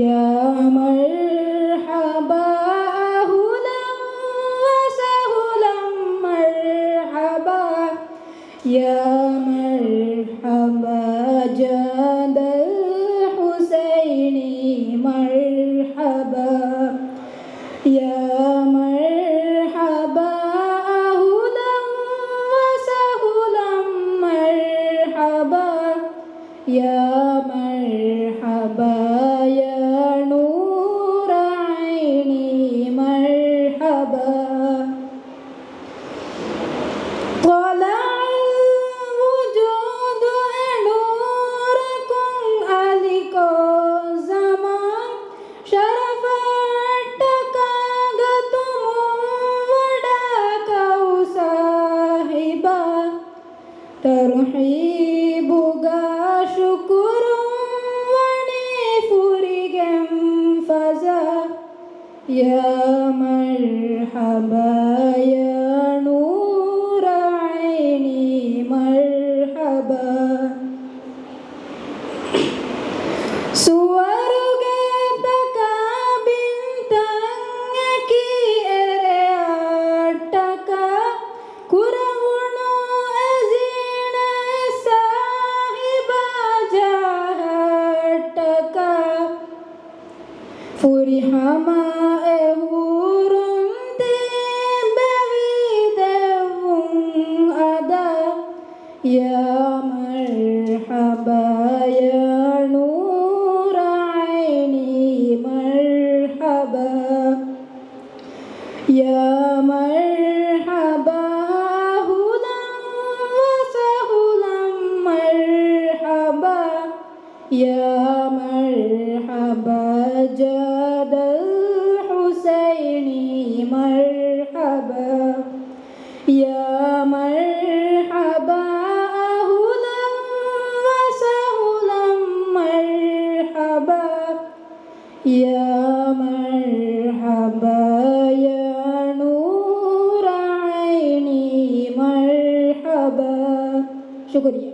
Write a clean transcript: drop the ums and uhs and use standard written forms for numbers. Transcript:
يا مرحبا أهلا وسهلا مرحبا يا مرحبا جاد الحسين مرحبا يا مرحبا أهلا وسهلا مرحبا يا مرحبا يا نور عيني مرحبا طلع الوجود نوركم عليكم زمان شرفت كاغتم وداك صاحبا ترحيب شكر ونفرجم فزا يا مرحبا يا نور عيني مرحبا സുവർഗതക ബിന്തങ്ങക്കി എരയാട്ടക കുറവുണു Aseena സാഹിബ ജാഹട്ടക ഫുരിഹമ എഹൂറും ബവിദവും അദ യാ മർഹബാ യാ Noora ഐനി മർഹബാ യാ മർഹബാ ഹുദൻ വസഹുലൻ മർഹബാ യാ മർഹബാ ജാദൽ Husaini മർഹബാ യാ മർഹബാ അഹ്ലൻ വസഹ്ലൻ മർഹബാ യാ മർഹബാ യാ Noora ഐനി മർഹബാ ശുക്രിയ.